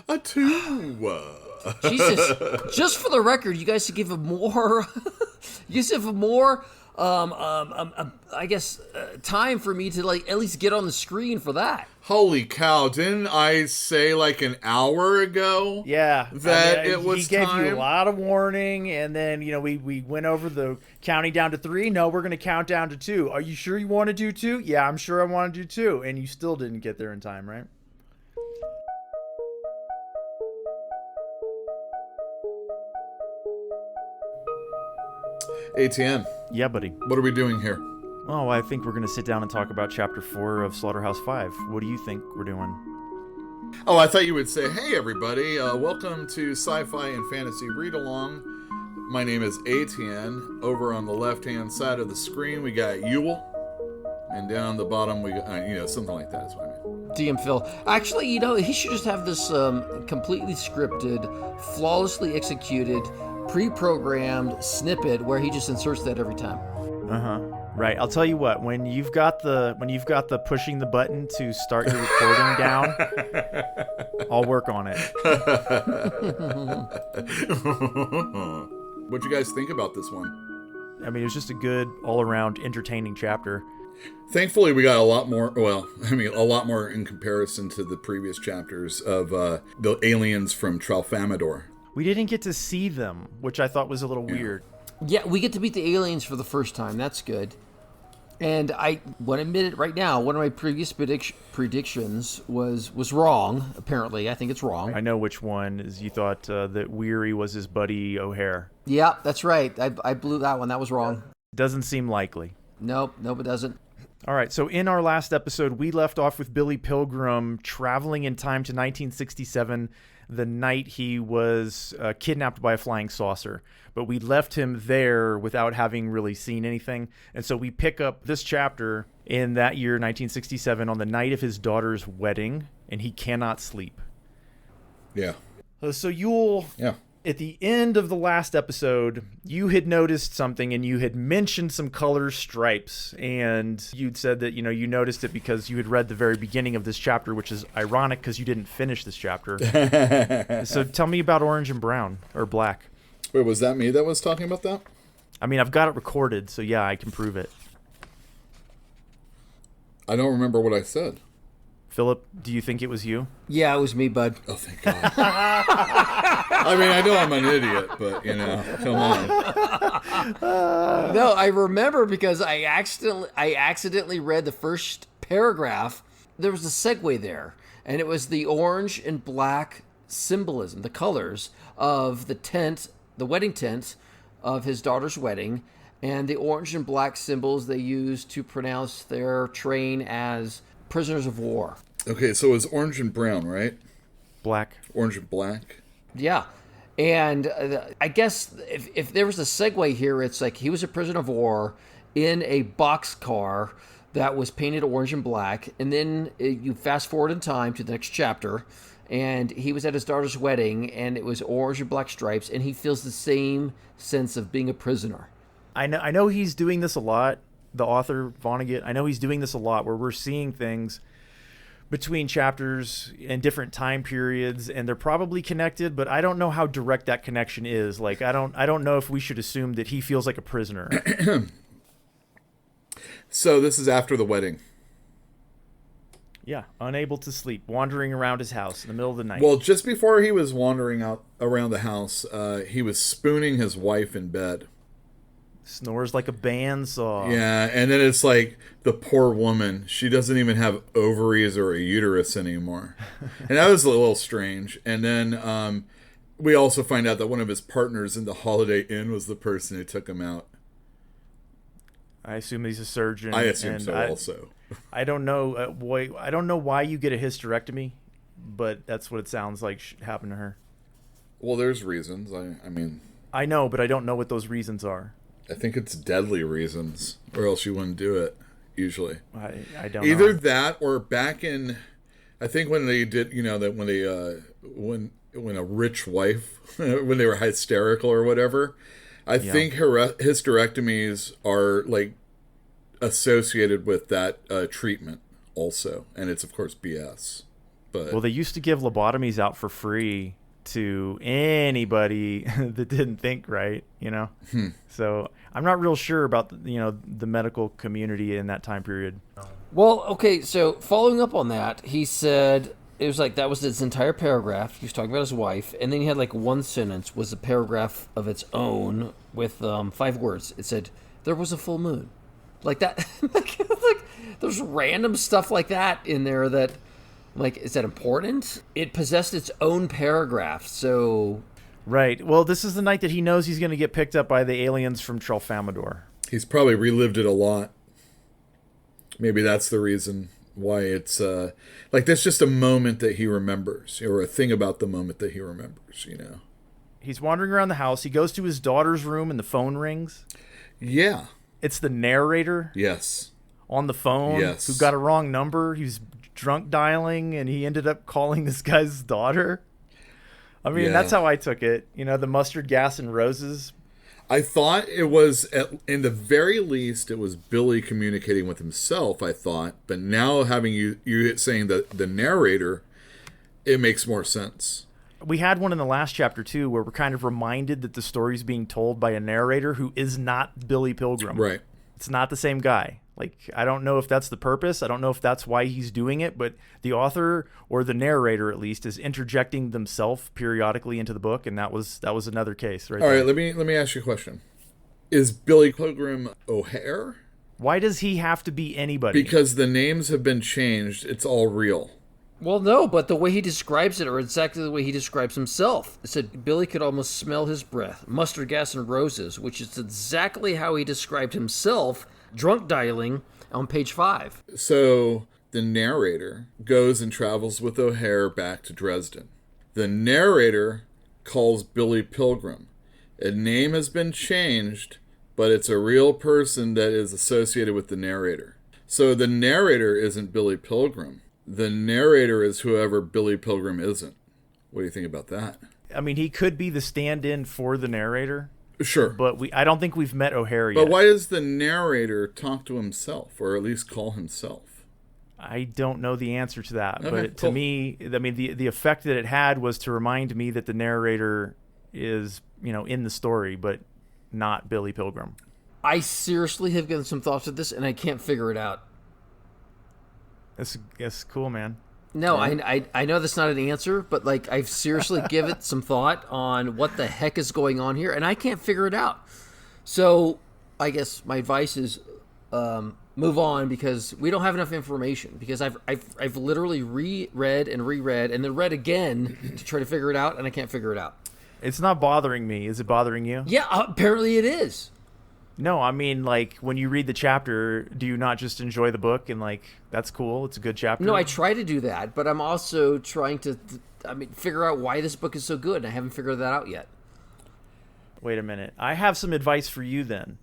A 2. Jesus. Just for the record, you guys should give him more. You guys have more. I guess time for me to like at least get on the screen for that. Holy cow! Didn't I say like an hour ago? Yeah, that it was he gave time? you a lot of warning, and then we went over the counting down to 3. No, we're going to count down to 2. Are you sure you want to do 2? Yeah, I'm sure I want to do 2, and you still didn't get there in time, right? ATN. Yeah, buddy. What are we doing here? Oh, I think we're going to sit down and talk about Chapter 4 of Slaughterhouse 5. What do you think we're doing? Oh, I thought you would say, hey, everybody, welcome to Sci-Fi and Fantasy Read-Along. My name is ATN. Over on the left-hand side of the screen, we got Yule. And down on the bottom, we got, something like that is what I mean. DM Phil. Actually, he should just have this completely scripted, flawlessly executed, pre-programmed snippet where he just inserts that every time. Right. I'll tell you what. When you've got the pushing the button to start your recording down, I'll work on it. What'd you guys think about this one? I mean, it was just a good, all-around, entertaining chapter. Thankfully, we got a lot more. Well, I mean, a lot more in comparison to the previous chapters of the aliens from Tralfamador. We didn't get to see them, which I thought was a little weird. Yeah, we get to meet the aliens for the first time. That's good. And I want to admit it right now, one of my previous predictions was wrong, apparently. I think it's wrong. I know which one is. You thought that Weary was his buddy O'Hare. Yeah, that's right. I blew that one. That was wrong. Doesn't seem likely. Nope, it doesn't. All right, so in our last episode, we left off with Billy Pilgrim traveling in time to 1967, the night he was kidnapped by a flying saucer. But we left him there without having really seen anything. And so we pick up this chapter in that year, 1967, on the night of his daughter's wedding, and he cannot sleep. Yeah. So Yule, at the end of the last episode, you had noticed something, and you had mentioned some color stripes. And you'd said that, you noticed it because you had read the very beginning of this chapter, which is ironic because you didn't finish this chapter. So tell me about orange and brown, or black. Wait, was that me that was talking about that? I mean, I've got it recorded, so yeah, I can prove it. I don't remember what I said. Philip, do you think it was you? Yeah, it was me, bud. Oh, thank God. I mean, I know I'm an idiot, but, come on. No, I remember because I accidentally read the first paragraph. There was a segue there, and it was the orange and black symbolism, the colors of the tent, the wedding tent of his daughter's wedding, and the orange and black symbols they used to pronounce their train as prisoners of war. Okay, so it was orange and brown, right? Black. Orange and black. Yeah. And I guess if there was a segue here, it's like he was a prisoner of war in a boxcar that was painted orange and black. And then you fast forward in time to the next chapter, and he was at his daughter's wedding, and it was orange and black stripes, and he feels the same sense of being a prisoner. I know he's doing this a lot, the author, Vonnegut. I know he's doing this a lot, where we're seeing things between chapters in different time periods, and they're probably connected, but I don't know how direct that connection is. Like, I don't know if we should assume that he feels like a prisoner. So this is after the wedding. Yeah, unable to sleep, wandering around his house in the middle of the night. Well, just before he was wandering out around the house, he was spooning his wife in bed. Snores like a bandsaw. Yeah, and then it's like the poor woman. She doesn't even have ovaries or a uterus anymore. And that was a little strange. And then we also find out that one of his partners in the Holiday Inn was the person who took him out. I assume he's a surgeon. I assume so also. I don't know. I don't know why you get a hysterectomy, but that's what it sounds like happened to her. Well, there's reasons. I mean... I know, but I don't know what those reasons are. I think it's deadly reasons, or else you wouldn't do it, usually. I don't know. Either that, or back in... I think when they did, that when they... when a rich wife... when they were hysterical or whatever... I think hysterectomies are, like, associated with that treatment also. And it's, of course, BS. But Well, they used to give lobotomies out for free to anybody that didn't think right, you know? So I'm not real sure about, the medical community in that time period. Well, okay, so following up on that, he said it was like that was his entire paragraph. He was talking about his wife, and then he had like one sentence was a paragraph of its own with 5 words. It said, "There was a full moon." Like that. like there's random stuff like that in there that, like, is that important? It possessed its own paragraph, so... Right. Well, this is the night that he knows he's going to get picked up by the aliens from Tralfamador. he's probably relived it a lot. Maybe that's the reason why it's like that's just a moment that he remembers, or a thing about the moment that he remembers, you know. He's wandering around the house. He goes to his daughter's room and the phone rings. Yeah. It's the narrator. Yes. On the phone. Yes. Who got a wrong number. He was drunk dialing and he ended up calling this guy's daughter. I mean, that's how I took it. You know, the mustard gas and roses. I thought it was, in the very least, it was Billy communicating with himself, I thought. But now having you saying the narrator, it makes more sense. We had one in the last chapter, too, where we're kind of reminded that the story's being told by a narrator who is not Billy Pilgrim. Right. It's not the same guy. Like, I don't know if that's the purpose. I don't know if that's why he's doing it, but the author, or the narrator at least, is interjecting themselves periodically into the book, and that was another case, right? All there. right, let me ask you a question. Is Billy Pilgrim O'Hare? Why does he have to be anybody? Because the names have been changed. It's all real. Well, no, but the way he describes it, or exactly the way he describes himself, it said Billy could almost smell his breath, mustard gas and roses, which is exactly how he described himself, drunk dialing, on page 5. So the narrator goes and travels with O'Hare back to Dresden. The narrator calls Billy Pilgrim. A name has been changed, but it's a real person that is associated with the narrator. So the narrator isn't Billy Pilgrim. The narrator is whoever Billy Pilgrim isn't. What do you think about that? I mean, he could be the stand-in for the narrator. Sure. But I don't think we've met O'Hare yet. But why does the narrator talk to himself, or at least call himself? I don't know the answer to that. Okay, but cool. to me, I mean, the effect that it had was to remind me that the narrator is, in the story, but not Billy Pilgrim. I seriously have given some thought to this, and I can't figure it out. That's cool, man. No, I know that's not an answer, but like I've seriously given some thought on what the heck is going on here, and I can't figure it out. So I guess my advice is move on, because we don't have enough information. Because I've literally reread and then read again to try to figure it out, and I can't figure it out. It's not bothering me. Is it bothering you? Yeah, apparently it is. No, I mean, like, when you read the chapter, do you not just enjoy the book and, like, that's cool, it's a good chapter? No, I try to do that, but I'm also trying to, figure out why this book is so good, and I haven't figured that out yet. Wait a minute. I have some advice for you then.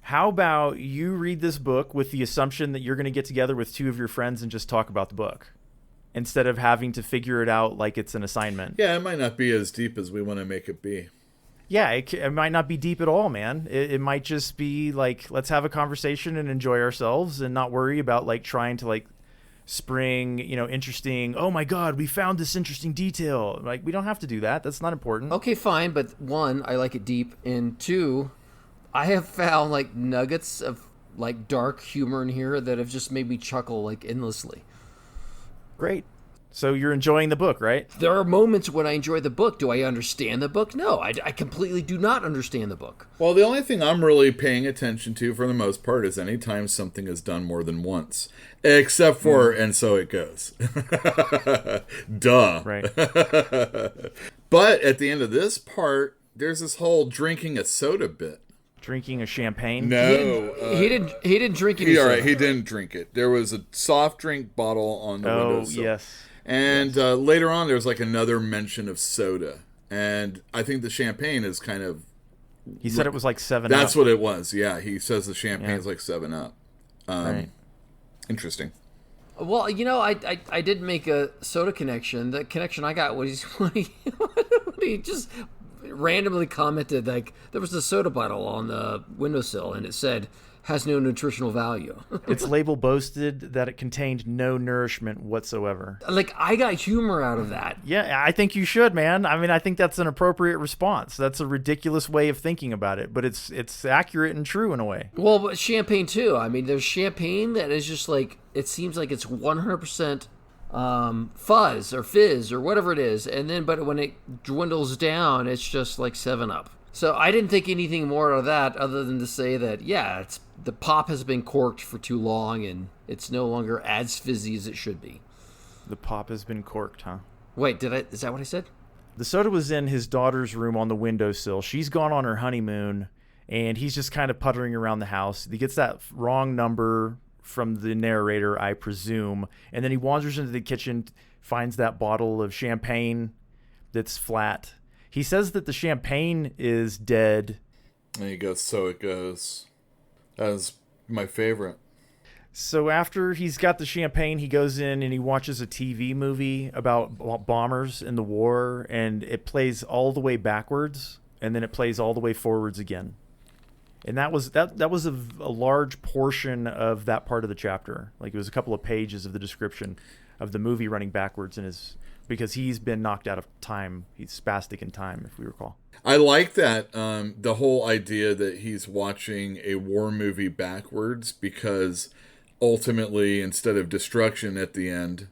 How about you read this book with the assumption that you're going to get together with 2 of your friends and just talk about the book, instead of having to figure it out like it's an assignment? Yeah, it might not be as deep as we want to make it be. Yeah, it might not be deep at all, man. It might just be like, let's have a conversation and enjoy ourselves and not worry about like trying to like spring, interesting, oh my God, we found this interesting detail. Like, we don't have to do that. That's not important. Okay, fine, but 1, I like it deep, and 2, I have found like nuggets of like dark humor in here that have just made me chuckle like endlessly. Great. So you're enjoying the book, right? There are moments when I enjoy the book. Do I understand the book? No, I completely do not understand the book. Well, the only thing I'm really paying attention to for the most part is anytime something is done more than once. Except for, and so it goes. Duh. Right. But at the end of this part, there's this whole drinking a soda bit. Drinking a champagne? No. He didn't drink any All soda. right, he didn't drink it. There was a soft drink bottle on the windowsill. Oh, yes. And later on, there's like another mention of soda. And I think the champagne is kind of... He said it was like 7 That's Up. what it was, yeah. He says the champagne's like 7-Up. Right. Interesting. Well, I did make a soda connection. The connection I got was when he just randomly commented, like, there was a soda bottle on the windowsill, and it said, has no nutritional value. Its label boasted that it contained no nourishment whatsoever. Like, I got humor out of that. Yeah, I think you should, man. I mean, I think that's an appropriate response. That's a ridiculous way of thinking about it, but it's accurate and true in a way. Well, but champagne too. I mean, there's champagne that is just like, it seems like it's 100% fuzz or fizz or whatever it is, and then but when it dwindles down, it's just like 7-Up. So I didn't think anything more of that other than to say that, yeah, the pop has been corked for too long and it's no longer as fizzy as it should be. The pop has been corked, huh? Wait, is that what I said? The soda was in his daughter's room on the windowsill. She's gone on her honeymoon, and he's just kind of puttering around the house. He gets that wrong number from the narrator, I presume, and then he wanders into the kitchen, finds that bottle of champagne that's flat. He says that the champagne is dead. And he goes, so it goes. That is my favorite. So after he's got the champagne, he goes in and he watches a TV movie about bombers in the war, and it plays all the way backwards, and then it plays all the way forwards again. And that was a large portion of that part of the chapter. Like, it was a couple of pages of the description of the movie running backwards because he's been knocked out of time. He's spastic in time, if we recall. I like that, the whole idea that he's watching a war movie backwards, because ultimately, instead of destruction at the end,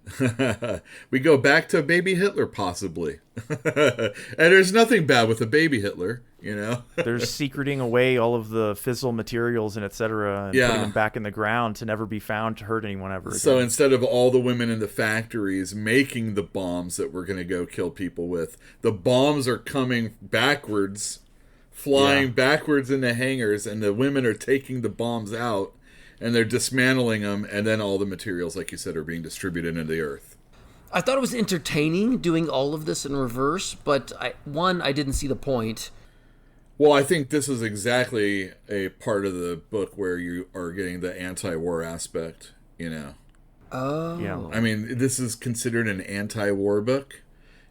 we go back to baby Hitler, possibly. And there's nothing bad with a baby Hitler, you know? They're secreting away all of the fissile materials and et cetera, and putting them back in the ground to never be found to hurt anyone ever again. So instead of all the women in the factories making the bombs that we're going to go kill people with, the bombs are coming backwards, flying backwards into hangars, and the women are taking the bombs out, and they're dismantling them, and then all the materials, like you said, are being distributed into the earth. I thought it was entertaining doing all of this in reverse, but I didn't see the point. Well, I think this is exactly a part of the book where you are getting the anti-war aspect, you know. Oh. Yeah. I mean, this is considered an anti-war book,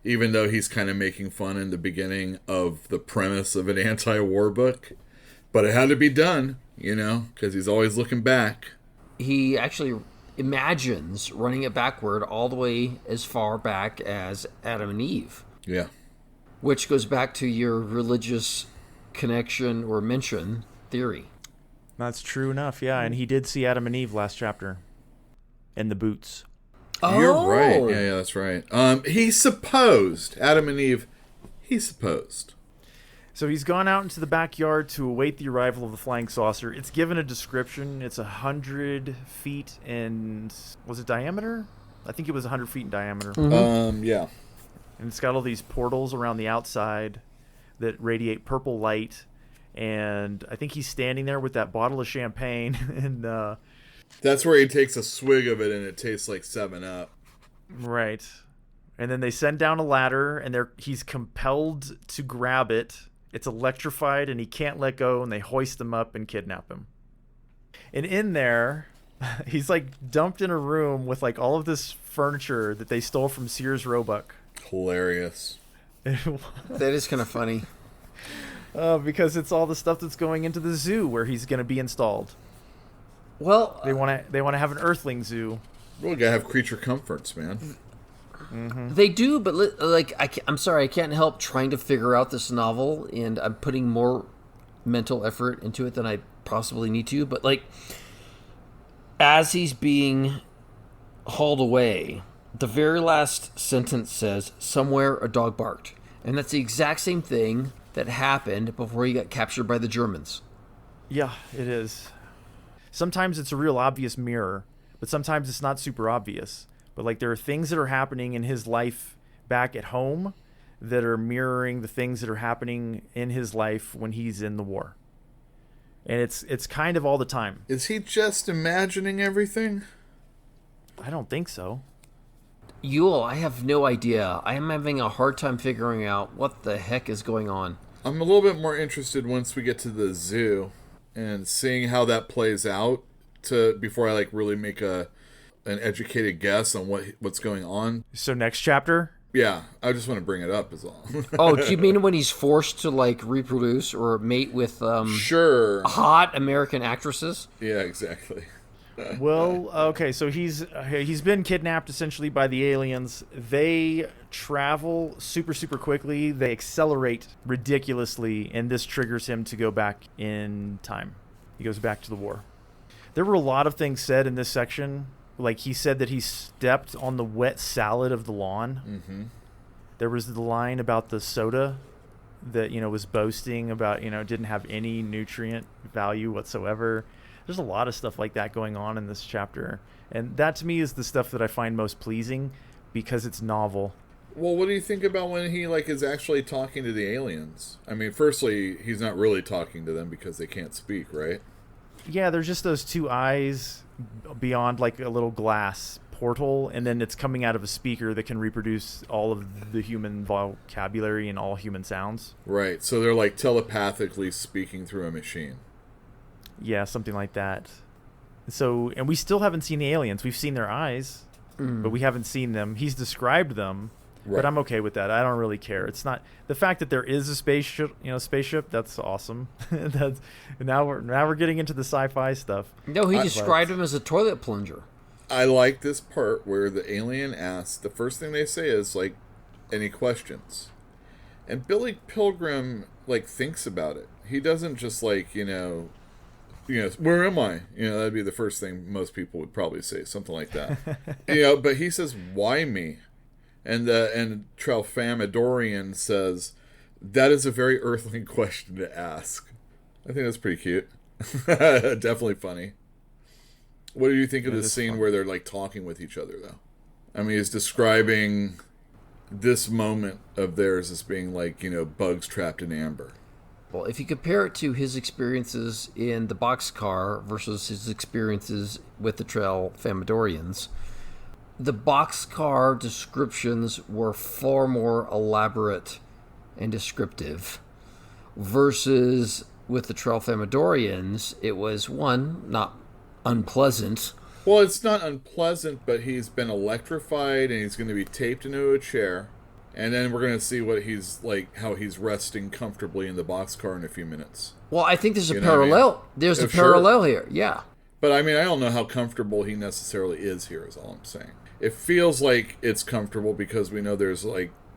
even though he's kind of making fun in the beginning of the premise of an anti-war book. But it had to be done, you know, because he's always looking back. He actually imagines running it backward all the way as far back as Adam and Eve. Yeah. Which goes back to your religious connection or mention theory. That's true enough, yeah. And he did see Adam and Eve last chapter. In the boots. Oh. You're right. Yeah, that's right. He supposed, Adam and Eve, he supposed. So he's gone out into the backyard to await the arrival of the flying saucer. It's given a description. It's 100 feet in, was it diameter? I think it was 100 feet in diameter. Mm-hmm. Yeah. And it's got all these portals around the outside that radiate purple light. And I think he's standing there with that bottle of champagne. And that's where he takes a swig of it and it tastes like 7-Up. Right. And then they send down a ladder and he's compelled to grab it. It's electrified and he can't let go, and they hoist him up and kidnap him. And in there, he's like dumped in a room with like all of this furniture that they stole from Sears Roebuck. Hilarious. That is kind of funny. Because it's all the stuff that's going into the zoo where he's going to be installed. Well, They want to have an Earthling zoo. We gotta have creature comforts, man. Mm-hmm. They do, but like I'm sorry, I can't help trying to figure out this novel, and I'm putting more mental effort into it than I possibly need to. But like, as he's being hauled away, the very last sentence says, "Somewhere a dog barked," and that's the exact same thing that happened before he got captured by the Germans. Yeah, it is. Sometimes it's a real obvious mirror, but sometimes it's not super obvious. But like, there are things that are happening in his life back at home that are mirroring the things that are happening in his life when he's in the war. And it's kind of all the time. Is he just imagining everything? I don't think so. Yule, I have no idea. I am having a hard time figuring out what the heck is going on. I'm a little bit more interested once we get to the zoo and seeing how that plays out before I like really make an educated guess on what's going on. So next chapter? Yeah, I just want to bring it up is all. Oh, do you mean when he's forced to like reproduce or mate with Sure. hot American actresses? Yeah, exactly. Well, okay, so he's been kidnapped essentially by the aliens. They travel super quickly. They accelerate ridiculously, and this triggers him to go back in time. He goes back to the war. There were a lot of things said in this section. Like, he said that he stepped on the wet salad of the lawn. Mm-hmm. There was the line about the soda that, was boasting about, didn't have any nutrient value whatsoever. There's a lot of stuff like that going on in this chapter. And that, to me, is the stuff that I find most pleasing because it's novel. Well, what do you think about when he, is actually talking to the aliens? I mean, firstly, he's not really talking to them because they can't speak, right? Yeah, there's just those two eyes beyond, a little glass portal, and then it's coming out of a speaker that can reproduce all of the human vocabulary and all human sounds. Right, so they're, telepathically speaking through a machine. Yeah, something like that. So, and we still haven't seen the aliens. We've seen their eyes, but we haven't seen them. He's described them, but I'm okay with that. I don't really care. It's not the fact that there is a spaceship. That's awesome. That's now we're getting into the sci-fi stuff. No, he described him as a toilet plunger. I like this part where the alien asks. The first thing they say is any questions, and Billy Pilgrim thinks about it. He doesn't just where am I? That'd be the first thing most people would probably say, something like that. But he says, why me? And Tralfamadorian says, that is a very earthling question to ask. I think that's pretty cute. Definitely funny. What do you think of the scene where they're talking with each other, though? I mean, he's describing this moment of theirs as being bugs trapped in amber. Well, if you compare it to his experiences in the boxcar versus his experiences with the Tralfamadorians, the boxcar descriptions were far more elaborate and descriptive, versus with the Tralfamadorians, it was, one, not unpleasant. Well, it's not unpleasant, but he's been electrified and he's going to be taped into a chair. And then we're going to see what he's how he's resting comfortably in the boxcar in a few minutes. Well, I think there's a parallel. I mean? There's a parallel here, yeah. But I mean, I don't know how comfortable he necessarily is here, is all I'm saying. It feels like it's comfortable because we know there's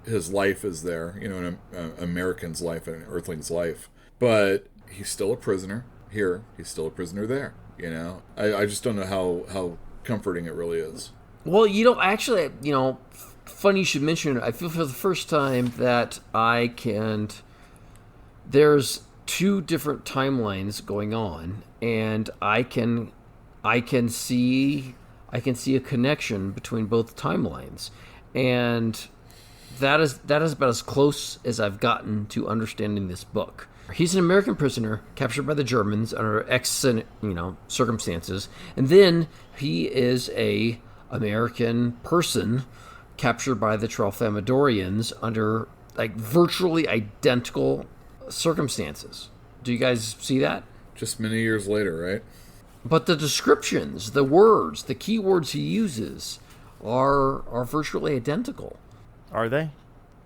his life is there, an American's life and an Earthling's life. But he's still a prisoner here. He's still a prisoner there, I just don't know how comforting it really is. Well, actually, funny you should mention it. I feel for the first time that there's two different timelines going on, and I can see a connection between both timelines, and that is about as close as I've gotten to understanding this book. He's an American prisoner captured by the Germans under circumstances, and then he is a American person captured by the Tralfamadorians under virtually identical circumstances. Do you guys see that? Just many years later, right? But the descriptions, the words, the key words he uses are virtually identical. Are they?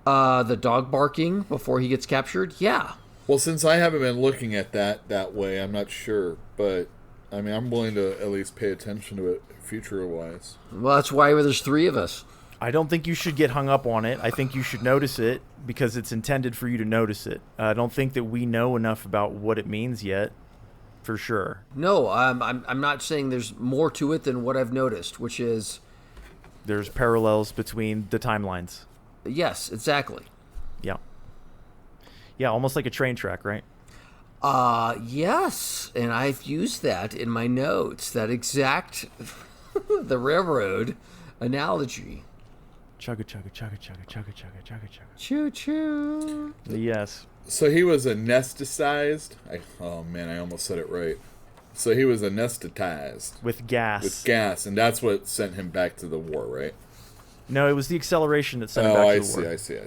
The dog barking before he gets captured? Yeah. Well, since I haven't been looking at that way, I'm not sure. But, I mean, I'm willing to at least pay attention to it future-wise. Well, that's why there's three of us. I don't think you should get hung up on it. I think you should notice it because it's intended for you to notice it. I don't think that we know enough about what it means yet, for sure. No, I'm not saying there's more to it than what I've noticed, which is... There's parallels between the timelines. Yes, exactly. Yeah. Yeah, almost like a train track, right? Yes, and I've used that in my notes, that exact the railroad analogy. Chugga chugga chugga chugga chugga chugga chugga chugga. Choo choo. Yes. So he was anesthetized. Oh man, I almost said it right. So he was anesthetized with gas. With gas, and that's what sent him back to the war, right? No, it was the acceleration that sent him back to the war. I see.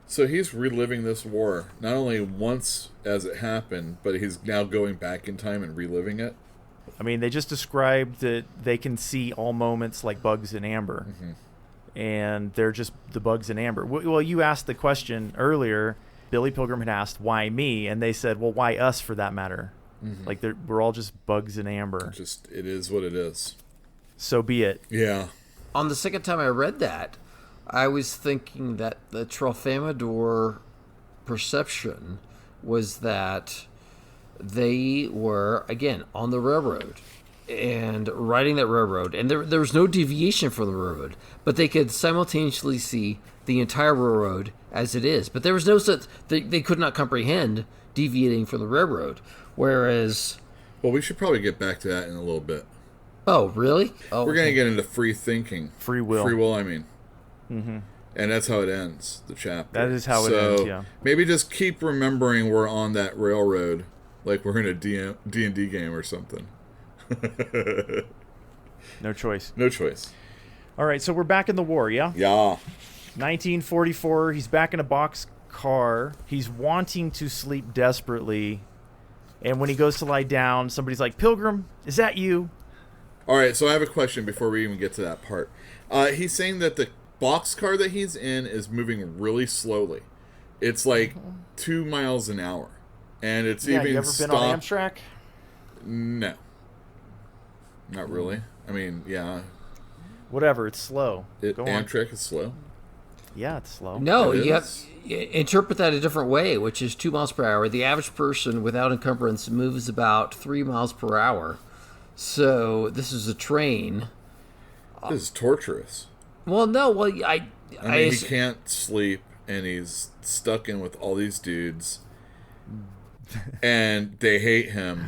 So he's reliving this war, not only once as it happened, but he's now going back in time and reliving it. I mean, they just described that they can see all moments like bugs in amber. Mm-hmm. and they're just the bugs in amber. Well, you asked the question earlier. Billy Pilgrim had asked, why me? And they said, well, why us for that matter? Mm-hmm. Like, we're all just bugs in amber. It is what it is. So be it. Yeah. On the second time I read that, I was thinking that the Tralfamadore perception was that they were, again, on the railroad and riding that railroad, and there was no deviation from the railroad, but they could simultaneously see the entire railroad as it is. But there was no such, they could not comprehend deviating from the railroad, whereas... Well, we should probably get back to that in a little bit. Oh, really? Oh, we're going to get into free thinking. Free will. Free will, I mean. Mm-hmm. And that's how it ends, the chapter. That is how it ends, yeah. Maybe just keep remembering we're on that railroad, like we're in a D&D game or something. No choice. No choice. All right, so we're back in the war, yeah? Yeah. 1944, he's back in a box car. He's wanting to sleep desperately. And when he goes to lie down, somebody's like, Pilgrim, is that you? All right, so I have a question before we even get to that part. He's saying that the boxcar that he's in is moving really slowly. It's like 2 miles an hour. And it's even you ever stopped... been on Amtrak? No. Not really. I mean, yeah. Whatever, it's slow. Amtrak is slow? Yeah, it's slow. No, you have interpret that a different way, which is 2 miles per hour. The average person without encumbrance moves about 3 miles per hour. So this is a train. This is torturous. Well, no. Well, I mean, he can't sleep, and he's stuck in with all these dudes, and they hate him.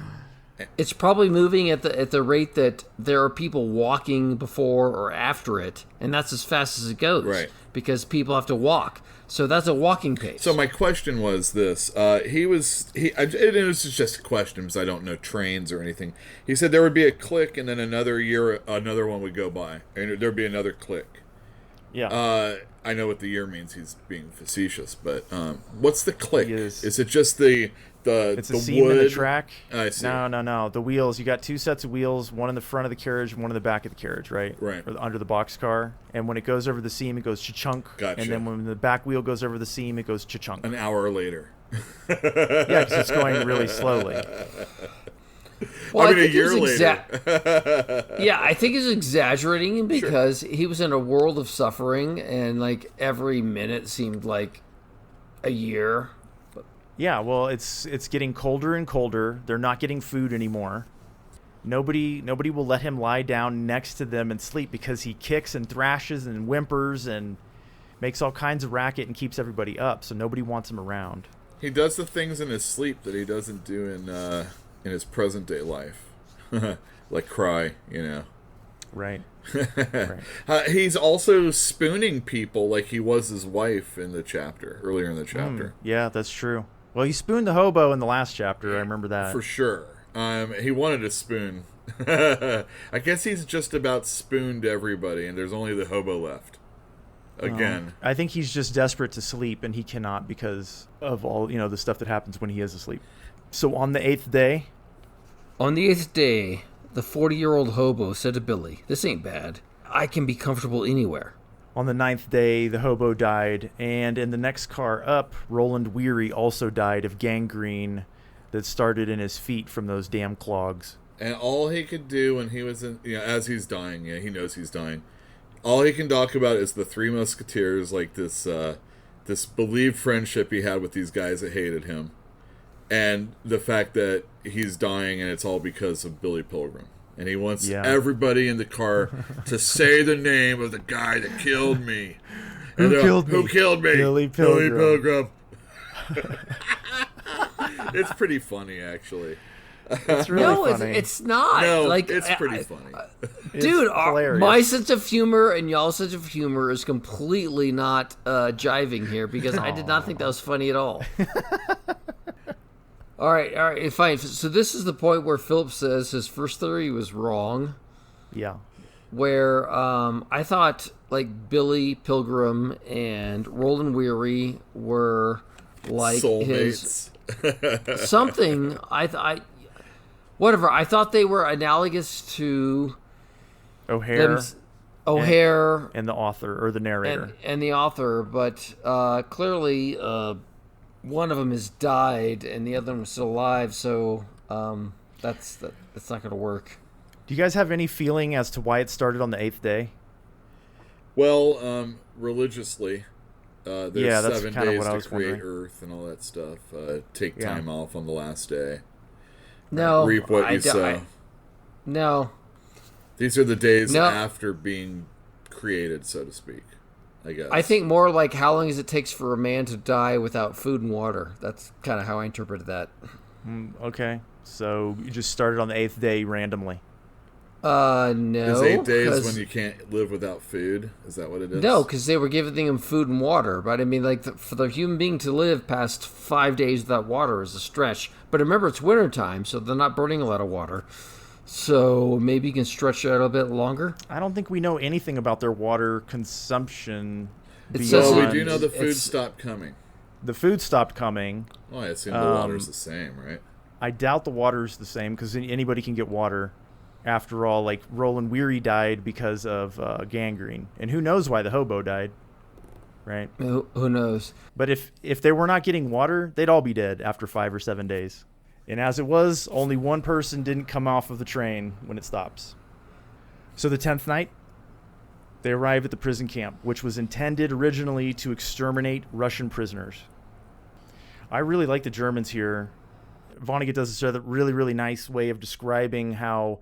It's probably moving at the rate that there are people walking before or after it, and that's as fast as it goes. Right. Because people have to walk. So that's a walking pace. So my question was this. It was just a question because I don't know trains or anything. He said there would be a click, and then another one would go by. And there'd be another click. Yeah. I know what the year means. He's being facetious. But what's the click? Is it just the it's a the seam wood? in the track? I see. No. The wheels. You got two sets of wheels, one in the front of the carriage and one in the back of the carriage, right? Right. Or under the boxcar. And when it goes over the seam, it goes cha-chunk. Gotcha. And then when the back wheel goes over the seam, it goes cha-chunk. An hour later. Yeah, because it's going really slowly. Well, I mean, a year later. Yeah, I think he's exaggerating because he was in a world of suffering, and like every minute seemed like a year. Yeah, well, it's getting colder and colder. They're not getting food anymore. Nobody will let him lie down next to them and sleep because he kicks and thrashes and whimpers and makes all kinds of racket and keeps everybody up. So nobody wants him around. He does the things in his sleep that he doesn't do in his present day life, like cry, you know. Right. He's also spooning people like he was his wife in the chapter earlier in the chapter. Yeah, that's true. Well, he spooned the hobo in the last chapter. I remember that for sure. He wanted a spoon. I guess he's just about spooned everybody, and there's only the hobo left. Again, I think he's just desperate to sleep, and he cannot because of all the stuff that happens when he is asleep. So on the 8th day, the 40-year-old hobo said to Billy, "This ain't bad. I can be comfortable anywhere." On the 9th day, the hobo died, and in the next car up, Roland Weary also died of gangrene that started in his feet from those damn clogs. And all he could do when he was as he's dying, he knows he's dying. All he can talk about is the Three Musketeers, like this believed friendship he had with these guys that hated him, and the fact that he's dying and it's all because of Billy Pilgrim. And he wants everybody in the car to say the name of the guy that killed me. Who killed me? Who killed me? Billy Pilgrim. Billy Pilgrim. It's pretty funny, actually. It's really funny. It's not. No, like, it's pretty funny. Dude, hilarious. my sense of humor and y'all's sense of humor is completely not jiving here because I did not think that was funny at all. All right, fine. So this is the point where Philip says his first theory was wrong. Yeah. Where I thought like Billy Pilgrim and Roland Weary were like soulmates. His something. Whatever. I thought they were analogous to O'Hare. O'Hare and the author or the narrator and the author, but clearly one of them has died and the other one's still alive, so that's not going to work. Do you guys have any feeling as to why it started on the 8th day? Well, religiously, there's that's 7 kind of days what I to was create wondering. Earth and all that stuff. Take time off on the last day. No, Reap what you sow. No. These are the days No. after being created, so to speak, I guess. I think more like how long it takes for a man to die without food and water. That's kind of how I interpreted that. Okay, so you just started on the 8th day randomly. No. Is 8 days when you can't live without food? Is that what it is? No, because they were giving him food and water. But I mean, like, for the human being to live past 5 days without water is a stretch. But remember, it's wintertime, so they're not burning a lot of water. So maybe you can stretch it out a bit longer. I don't think we know anything about their water consumption. Well, we do know the food stopped coming. The food stopped coming. Well, I assume the water's the same, right? I doubt the water's the same because anybody can get water. After all, like Roland Weary died because of gangrene, and who knows why the hobo died, right? Who knows? But if they were not getting water, they'd all be dead after 5 or 7 days. And as it was, only one person didn't come off of the train when it stops. So the 10th night, they arrive at the prison camp, which was intended originally to exterminate Russian prisoners. I really like the Germans here. Vonnegut does a really, really nice way of describing how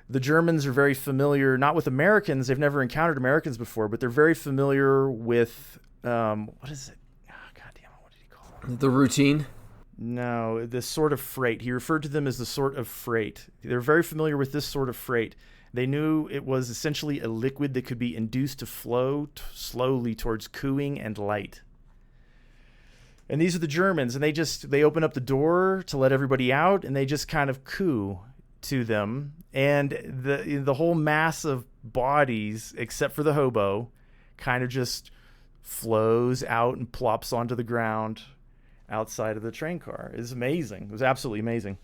the Germans are very familiar, not with Americans. They've never encountered Americans before, but they're very familiar with, what is it? Oh, God damn it, what did he call it? The routine? No, this sort of freight. He referred to them as the sort of freight. They're very familiar with this sort of freight. They knew it was essentially a liquid that could be induced to flow slowly towards cooing and light. And these are the Germans, and they open up the door to let everybody out, and they just kind of coo to them. And the whole mass of bodies, except for the hobo, kind of just flows out and plops onto the ground outside of the train car. It's amazing. It was absolutely amazing.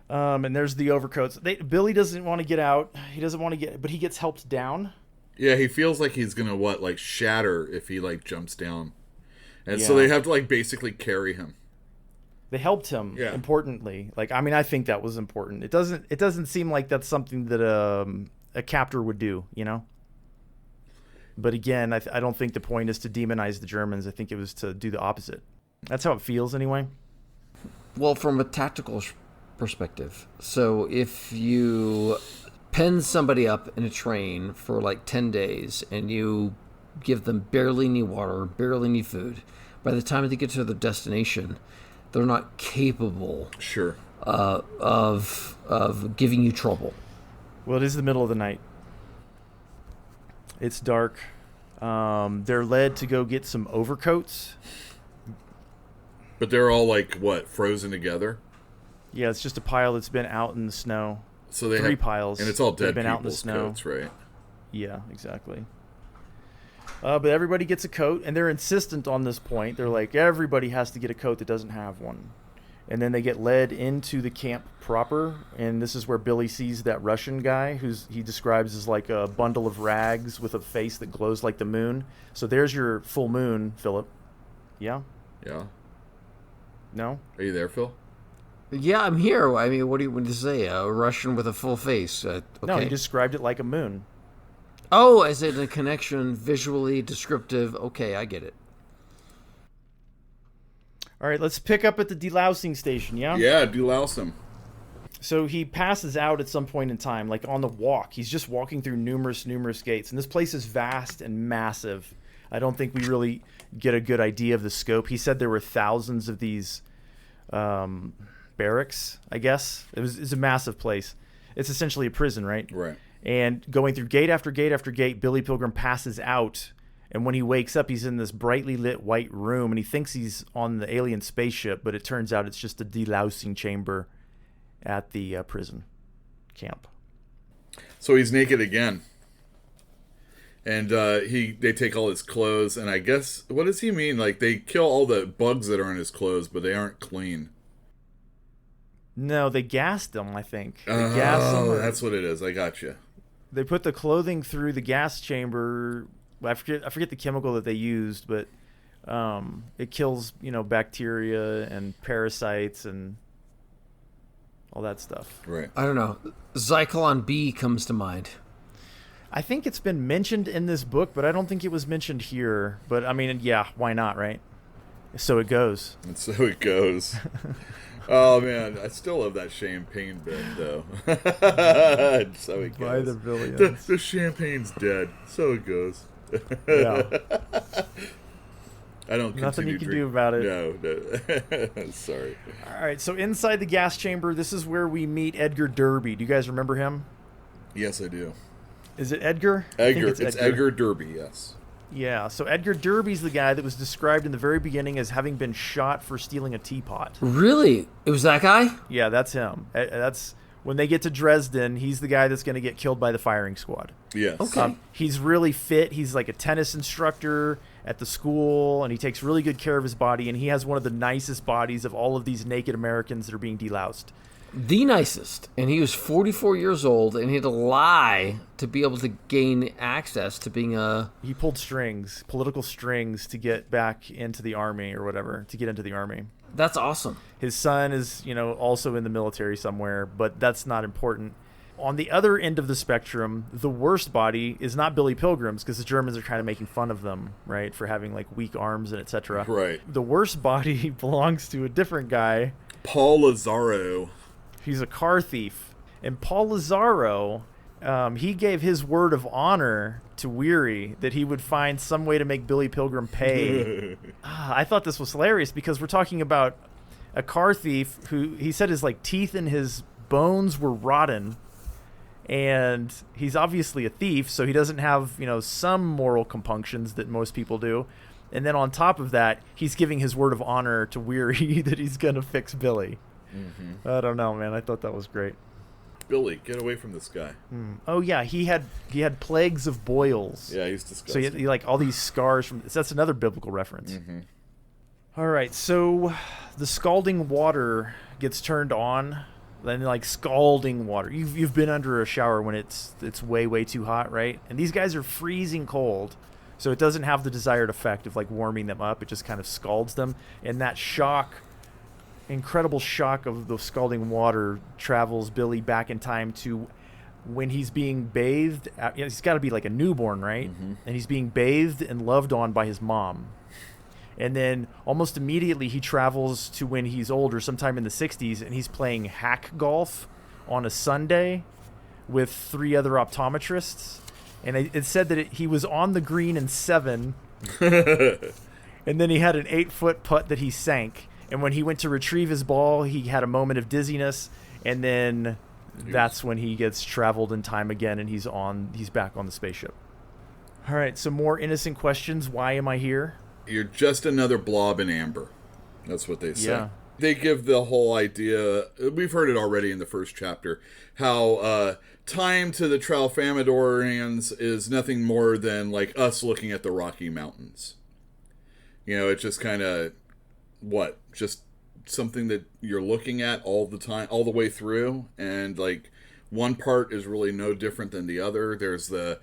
And there's the overcoats. Billy doesn't want to get out. He doesn't want to but he gets helped down. Yeah, he feels like he's gonna shatter if he jumps down, and so they have to basically carry him. They helped him. Yeah. Importantly, I think that was important. It doesn't seem like that's something that a captor would do, you know. But again, I don't think the point is to demonize the Germans. I think it was to do the opposite. That's how it feels, anyway. Well, from a tactical perspective, so if you pen somebody up in a train for 10 days and you give them barely any water, barely any food, by the time they get to their destination, they're not capable Sure. of giving you trouble. Well, it is the middle of the night. It's dark. They're led to go get some overcoats. But they're all frozen together? Yeah, it's just a pile that's been out in the snow. So they 3 have piles. and it's all that have dead been out in the people's snow. coats, right? Yeah, exactly. But everybody gets a coat, and they're insistent on this point. They're like, everybody has to get a coat that doesn't have one. And then they get led into the camp proper, and this is where Billy sees that Russian guy he describes as like a bundle of rags with a face that glows like the moon. So there's your full moon, Philip. Yeah? Yeah. No? Are you there, Phil? Yeah, I'm here. I mean, what do you want to say? A Russian with a full face. Okay. No, he described it like a moon. Oh, as in a connection, visually descriptive. Okay, I get it. All right, let's pick up at the delousing station, yeah? Yeah, delouse him. So he passes out at some point in time, like on the walk. He's just walking through numerous gates. And this place is vast and massive. I don't think we really get a good idea of the scope. He said there were thousands of these barracks, I guess. It's a massive place. It's essentially a prison, right? Right. And going through gate after gate after gate, Billy Pilgrim passes out. And when he wakes up, he's in this brightly lit white room. And he thinks he's on the alien spaceship, but it turns out it's just a delousing chamber at the prison camp. So he's naked again. And they take all his clothes, and I guess, what does he mean? They kill all the bugs that are on his clothes, but they aren't clean. No, they gassed him, I think. They gassed him. That's what it is. I got you. They put the clothing through the gas chamber. I forget the chemical that they used, but it kills, bacteria and parasites and all that stuff. Right. I don't know. Zyklon B comes to mind. I think it's been mentioned in this book, but I don't think it was mentioned here. But I mean, yeah, why not, right? So it goes. And so it goes. Oh man, I still love that champagne bit though. So it goes. By the billions. The champagne's dead. So it goes. Yeah. I don't. Nothing you can do about it. No. Sorry. All right. So inside the gas chamber, this is where we meet Edgar Derby. Do you guys remember him? Yes, I do. Is it Edgar? Edgar. It's Edgar Derby. Yes. Yeah. So Edgar Derby's the guy that was described in the very beginning as having been shot for stealing a teapot. Really? It was that guy? Yeah, that's him. That's when they get to Dresden. He's the guy that's going to get killed by the firing squad. Yes. Okay. He's really fit. He's like a tennis instructor at the school, and he takes really good care of his body, and he has one of the nicest bodies of all of these naked Americans that are being deloused. The nicest. And he was 44 years old, and he had to lie to be able to gain access to being a... He pulled strings, political strings, to get back into the army or whatever, to get into the army. That's awesome. His son is, also in the military somewhere, but that's not important. On the other end of the spectrum, the worst body is not Billy Pilgrim's, because the Germans are kind of making fun of them, right, for having like weak arms and etc. Right. The worst body belongs to a different guy. Paul Lazaro. He's a car thief. And Paul Lazaro, he gave his word of honor to Weary that he would find some way to make Billy Pilgrim pay. I thought this was hilarious because we're talking about a car thief who he said his like teeth and his bones were rotten. And he's obviously a thief, so he doesn't have, some moral compunctions that most people do. And then on top of that, he's giving his word of honor to Weary that he's going to fix Billy. Mm-hmm. I don't know, man. I thought that was great. Billy, get away from this guy. Oh yeah, he had plagues of boils. Yeah, he's disgusting. So he like all these scars from. That's another biblical reference. Mm-hmm. All right, so the scalding water gets turned on. Then like scalding water. You've been under a shower when it's way too hot, right? And these guys are freezing cold, so it doesn't have the desired effect of like warming them up. It just kind of scalds them, and that incredible shock of the scalding water travels Billy back in time to when he's being bathed. He's got to be like a newborn, right? Mm-hmm. And he's being bathed and loved on by his mom. And then almost immediately he travels to when he's older, sometime in the 60s, and he's playing hack golf on a Sunday with 3 other optometrists. And it said that he was on the green in 7, and then he had an 8-foot putt that he sank. And when he went to retrieve his ball, he had a moment of dizziness, and then that's when he gets traveled in time again, and he's back on the spaceship. All right, some more innocent questions. Why am I here? You're just another blob in amber. That's what they say. Yeah. They give the whole idea, we've heard it already in the first chapter, how time to the Tralfamadorians is nothing more than like us looking at the Rocky Mountains. It's just kind of, just something that you're looking at all the time, all the way through, and like one part is really no different than the other. There's the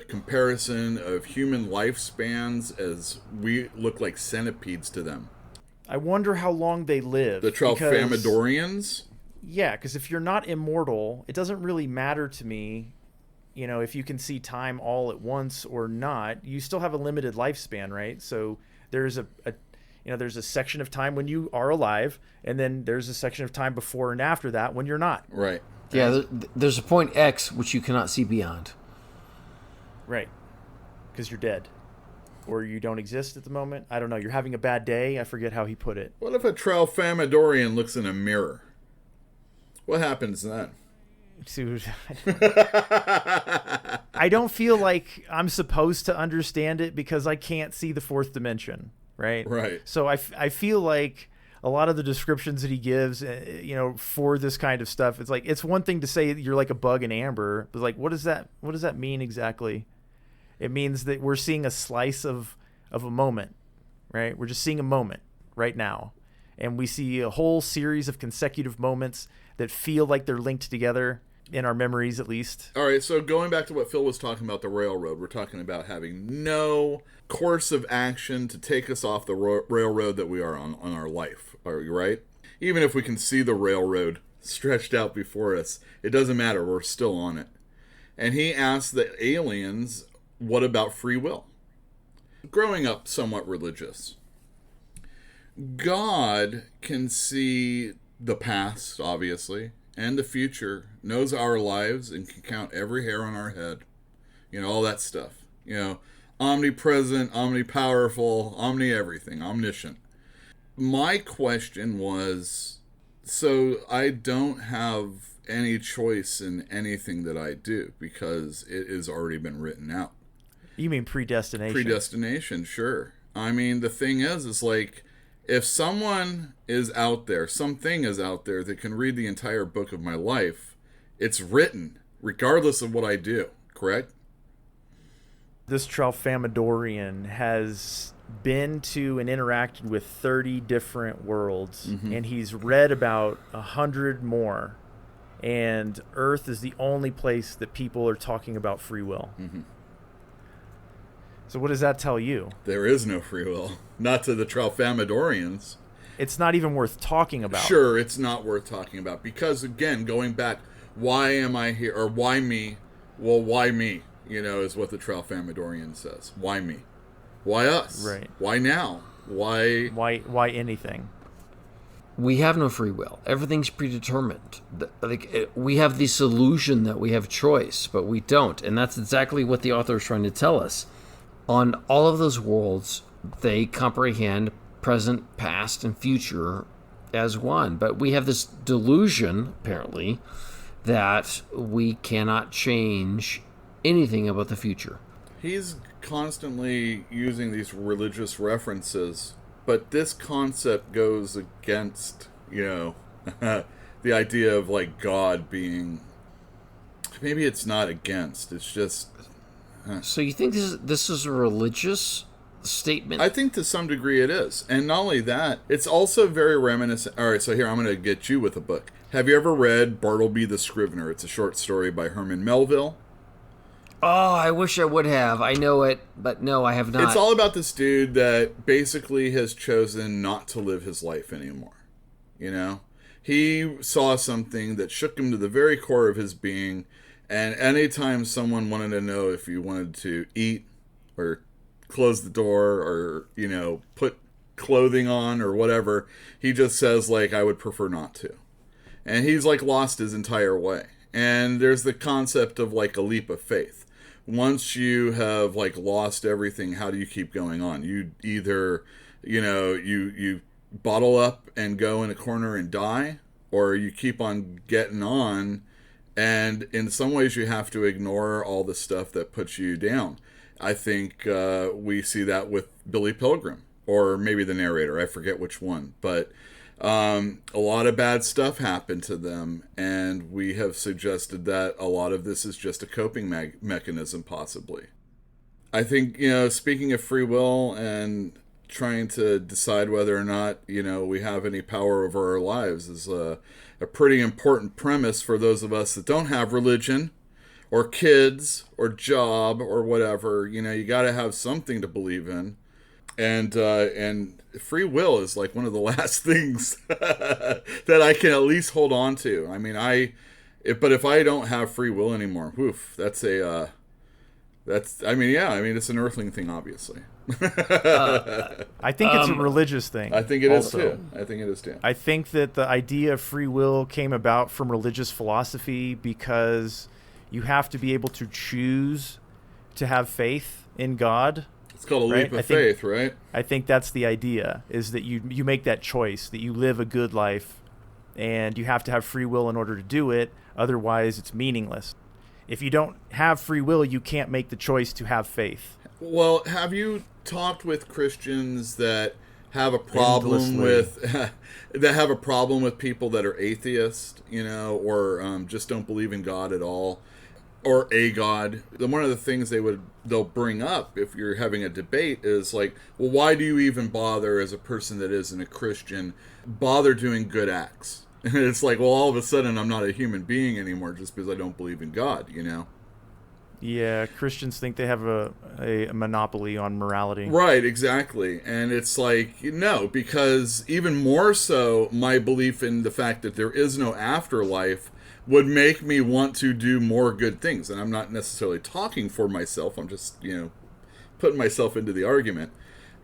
comparison of human lifespans as we look like centipedes to them. I wonder how long they live. The Tralfamadorians? Yeah, because if you're not immortal, it doesn't really matter to me, if you can see time all at once or not. You still have a limited lifespan, right? So there's there's a section of time when you are alive, and then there's a section of time before and after that when you're not. Right. Yeah, there's a point X which you cannot see beyond. Right. Because you're dead. Or you don't exist at the moment. I don't know. You're having a bad day. I forget how he put it. What if a Tralfamadorian looks in a mirror? What happens then? Dude, I don't feel like I'm supposed to understand it because I can't see the 4th dimension. Right. So I feel like a lot of the descriptions that he gives, for this kind of stuff, it's like, it's one thing to say you're like a bug in amber, but like, what does that mean exactly? It means that we're seeing a slice of a moment, right? We're just seeing a moment right now, and we see a whole series of consecutive moments that feel like they're linked together. in our memories at least. All right, so going back to what Phil was talking about, the railroad, we're talking about having no course of action to take us off the railroad that we are on our life. Are you right? Even if we can see the railroad stretched out before us, it doesn't matter. We're still on it. And he asked the aliens, what about free will? Growing up somewhat religious, God can see the past, obviously, and the future, knows our lives, and can count every hair on our head. You know, all that stuff. You know, omnipresent, omnipowerful, omni-everything, omniscient. My question was, so I don't have any choice in anything that I do because it has already been written out. You mean predestination? Predestination, sure. I mean, the thing is like, if someone is out there, something is out there that can read the entire book of my life, it's written, regardless of what I do, correct? This Tralfamadorian has been to and interacted with 30 different worlds, and he's read about 100 more. And Earth is the only place that people are talking about free will. So what does that tell you? There is no free will. Not to the Tralfamadorians. It's not even worth talking about. Sure, it's not worth talking about. Because, again, going back, why am I here? Or why me? Well, why me? You know, is what the Tralfamadorian says. Why me? Why us? Right. Why now? Why anything? We have no free will. Everything's predetermined. We have this illusion that we have choice, but we don't. And that's exactly what the author is trying to tell us. On all of those worlds, they comprehend present, past, and future as one. But we have this delusion, apparently, that we cannot change anything about the future. He's constantly using these religious references, but this concept goes against, you know, the idea of, like, God being... Maybe it's not against, it's just... So you think this is a religious statement? I think to some degree it is. And not only that, it's also very reminiscent... All right, so here, I'm going to get you with a book. Have you ever read Bartleby the Scrivener? It's a short story by Herman Melville. Oh, I wish I would have. I know it, but no, I have not. It's all about this dude that basically has chosen not to live his life anymore. You know? He saw something that shook him to the very core of his being, and anytime someone wanted to know if you wanted to eat or close the door or, you know, put clothing on or whatever, he just says, like, I would prefer not to. And he's, like, lost his entire way. And there's the concept of, like, a leap of faith. Once you have, like, lost everything, how do you keep going on? You either, you know, you bottle up and go in a corner and die, or you keep on getting on, and in some ways you have to ignore all the stuff that puts you down. I think we see that with Billy Pilgrim, or maybe the narrator, I forget which one, but a lot of bad stuff happened to them, and we have suggested that a lot of this is just a coping mechanism, possibly. I think, you know, speaking of free will and trying to decide whether or not, you know, we have any power over our lives is a pretty important premise for those of us that don't have religion or kids or job or whatever. You know, you got to have something to believe in. And free will is like one of the last things that I can at least hold on to. I mean, but if I don't have free will anymore, woof, it's an earthling thing, obviously. I think it's a religious thing. I think it is too. I think that the idea of free will came about from religious philosophy because you have to be able to choose to have faith in God. It's called a leap of faith, right? I think that's the idea, is that you make that choice, that you live a good life, and you have to have free will in order to do it. Otherwise, it's meaningless. If you don't have free will, you can't make the choice to have faith. Well, have you talked with Christians that have a problem with people that are atheist, you know, or just don't believe in God at all, or a God? One of the things they'll bring up if you're having a debate is like, well, why do you even bother, as a person that isn't a Christian, bother doing good acts? And it's like, well, all of a sudden I'm not a human being anymore just because I don't believe in God, you know? Yeah, Christians think they have a monopoly on morality. Right, exactly. And it's like, no, because even more so, my belief in the fact that there is no afterlife would make me want to do more good things. And I'm not necessarily talking for myself. I'm just, putting myself into the argument.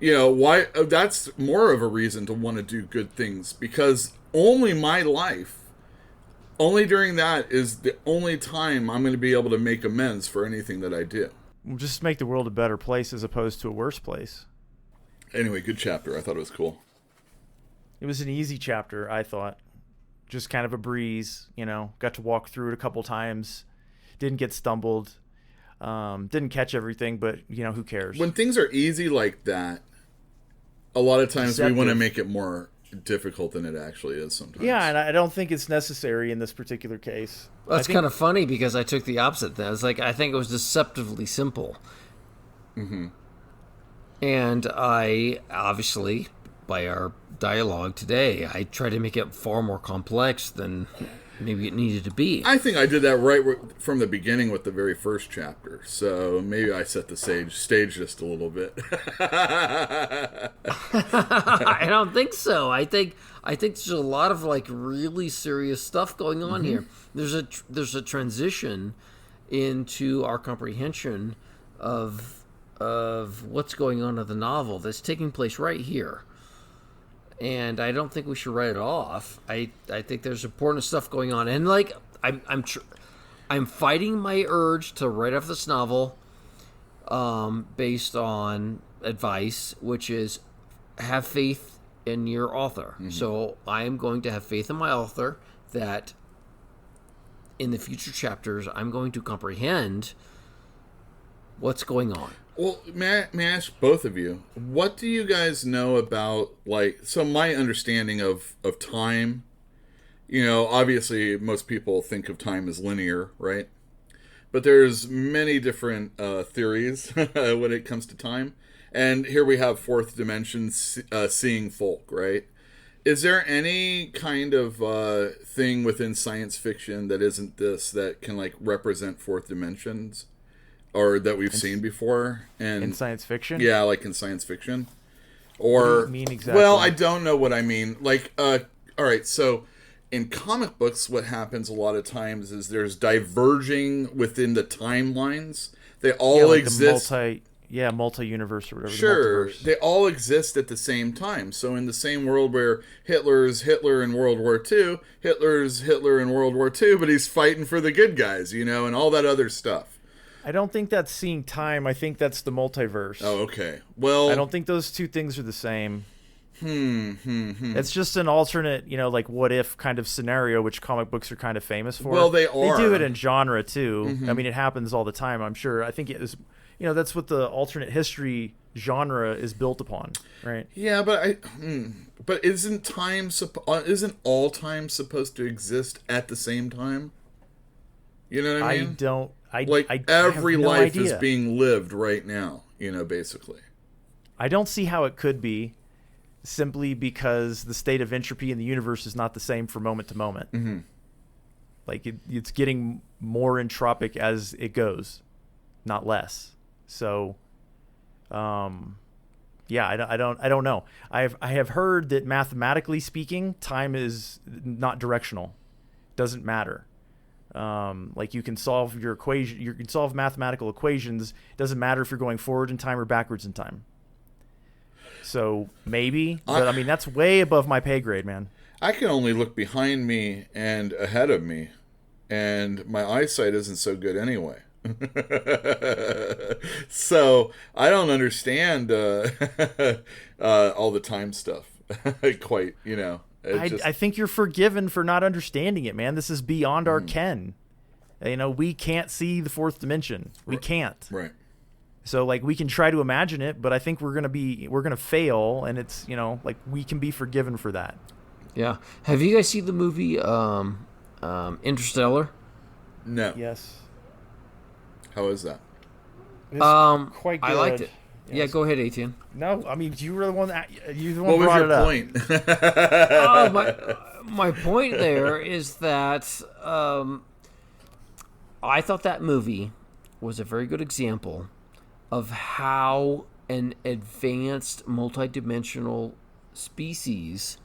Why? That's more of a reason to want to do good things, because only my life, only during that is the only time I'm going to be able to make amends for anything that I do. Just make the world a better place as opposed to a worse place. Anyway, good chapter. I thought it was cool. It was an easy chapter, I thought. Just kind of a breeze, got to walk through it a couple times. Didn't get stumbled. Didn't catch everything, but, who cares? When things are easy like that, a lot of times we want to make it more difficult than it actually is sometimes. Yeah, and I don't think it's necessary in this particular case. That's kind of funny because I took the opposite then. It's like, I think it was deceptively simple. Mm-hmm. And I, obviously, by our dialogue today, I tried to make it far more complex than maybe it needed to be. I think I did that right from the beginning with the very first chapter. So maybe I set the stage just a little bit. I don't think so. I think there's a lot of like really serious stuff going on here. There's a transition into our comprehension of what's going on in the novel that's taking place right here. And I don't think we should write it off. I think there's important stuff going on, and like I'm fighting my urge to write off this novel, based on advice, which is have faith in your author. Mm-hmm. So I am going to have faith in my author that in the future chapters I'm going to comprehend what's going on. Well, may I ask both of you, what do you guys know about, so my understanding of time, obviously most people think of time as linear, right? But there's many different theories when it comes to time. And here we have fourth dimension seeing folk, right? Is there any kind of thing within science fiction that isn't this that can, represent fourth dimensions? Or that we've seen before, and in science fiction, yeah, like in science fiction, or what do you mean exactly? Well, I don't know what I mean. All right, so in comic books, what happens a lot of times is there's diverging within the timelines. They all exist. Multi-universe or whatever. Sure, they all exist at the same time. So in the same world where Hitler's Hitler in World War II, Hitler's Hitler in World War II, but he's fighting for the good guys, and all that other stuff. I don't think that's seeing time. I think that's the multiverse. Oh, okay. Well, I don't think those two things are the same. It's just an alternate, what if kind of scenario, which comic books are kind of famous for. Well, they are. They do it in genre too. Mm-hmm. I mean, it happens all the time, I'm sure. I think it is, that's what the alternate history genre is built upon, right? Yeah, but isn't all time supposed to exist at the same time? You know what I mean? Every life is being lived right now, basically. I don't see how it could be, simply because the state of entropy in the universe is not the same from moment to moment. Mm-hmm. It's getting more entropic as it goes, not less. So, I don't know. I have heard that mathematically speaking, time is not directional. Doesn't matter. You can solve your equation. You can solve mathematical equations. It doesn't matter if you're going forward in time or backwards in time. So maybe, but I mean that's way above my pay grade, man. I can only look behind me and ahead of me, and my eyesight isn't so good anyway. So I don't understand all the time stuff quite. I think you're forgiven for not understanding it, man. This is beyond our ken. We can't see the fourth dimension. We can't. Right. So we can try to imagine it, but I think we're gonna fail, and it's we can be forgiven for that. Yeah. Have you guys seen the movie Interstellar? No. Yes. How is that? It's quite good. I liked it. Yeah, go ahead, Etienne. No, I mean, you were the one that you the What one was brought your it up. point? My point there is that I thought that movie was a very good example of how an advanced multidimensional species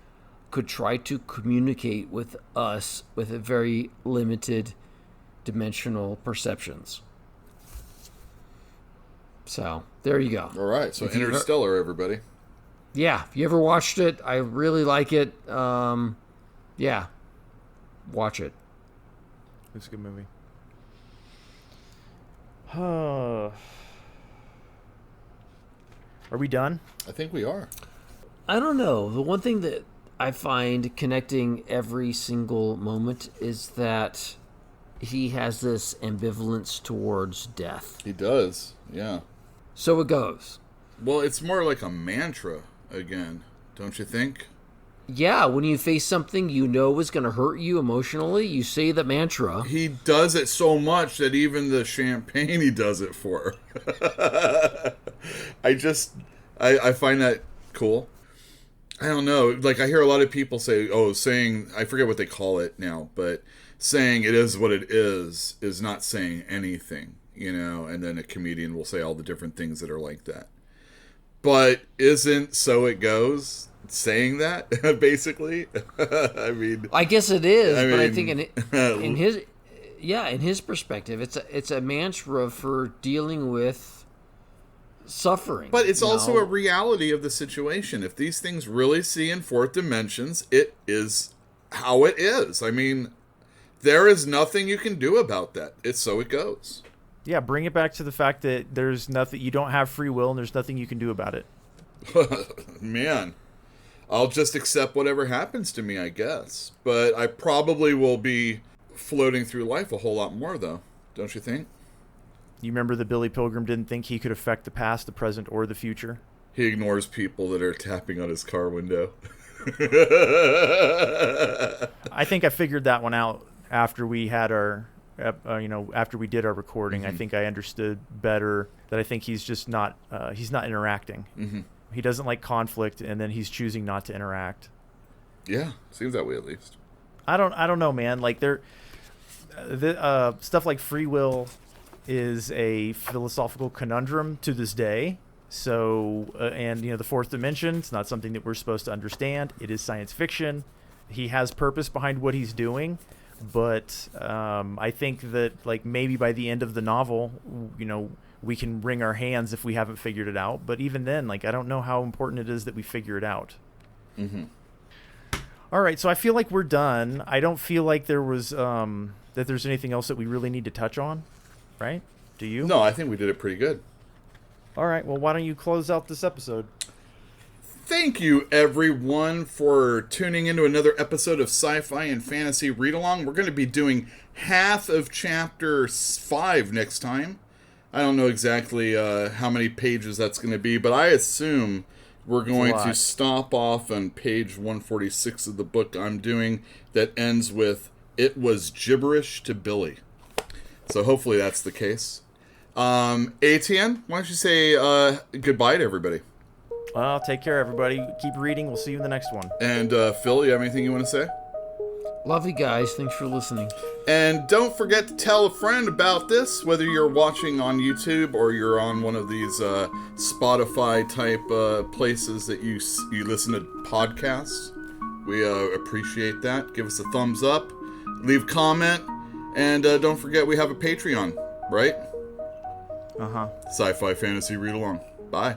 could try to communicate with us with a very limited dimensional perceptions. So there you go. All right, so Interstellar, everybody. Yeah, if you ever watched it, I really like it. Yeah, watch it. It's a good movie. Are we done? I think we are. I don't know. The one thing that I find connecting every single moment is that he has this ambivalence towards death. He does, yeah. So it goes. Well, it's more like a mantra again, don't you think? Yeah, when you face something you know is going to hurt you emotionally, you say the mantra. He does it so much that even the champagne he does it for. I find that cool. I don't know. Like, I hear a lot of people say, saying, I forget what they call it now, but saying it is what it is not saying anything, and then a comedian will say all the different things that are like that. But isn't So It Goes saying that, basically? I mean, I guess it is, but I think in his perspective, it's a mantra for dealing with suffering. But it's also a reality of the situation. If these things really see in fourth dimensions, it is how it is. I mean, there is nothing you can do about that. It's so it goes. Yeah, bring it back to the fact that there's nothing, you don't have free will and there's nothing you can do about it. Man, I'll just accept whatever happens to me, I guess. But I probably will be floating through life a whole lot more, though. Don't you think? You remember that Billy Pilgrim didn't think he could affect the past, the present, or the future? He ignores people that are tapping on his car window. I think I figured that one out after we had our, after we did our recording. Mm-hmm. I think I understood better that I think he's just not, he's not interacting. Mm-hmm. He doesn't like conflict, and then he's choosing not to interact. Yeah, seems that way at least. I don't know, man. Like stuff like free will is a philosophical conundrum to this day. So, and the fourth dimension, it's not something that we're supposed to understand. It is science fiction. He has purpose behind what he's doing, but I think that like maybe by the end of the novel, we can wring our hands if we haven't figured it out. But even then, like I don't know how important it is that we figure it out. Mm-hmm. All right, so I feel like we're done. I don't feel like there was that there's anything else that we really need to touch on, right? Do you? No, I think we did it pretty good. All right, well, why don't you close out this episode? Thank you, everyone, for tuning into another episode of Sci-Fi and Fantasy Read-Along. We're going to be doing half of Chapter 5 next time. I don't know exactly how many pages that's going to be, but I assume we're going to stop off on page 146 of the book I'm doing that ends with, "It was gibberish to Billy." So hopefully that's the case. Etienne, why don't you say goodbye to everybody? Well, take care, everybody. Keep reading. We'll see you in the next one. And Phil, you have anything you want to say? Love you guys. Thanks for listening. And don't forget to tell a friend about this, whether you're watching on YouTube or you're on one of these Spotify type places that you listen to podcasts. We appreciate that. Give us a thumbs up, leave comment, and don't forget we have a Patreon, right? Uh-huh. Sci-Fi Fantasy Read Along. Bye.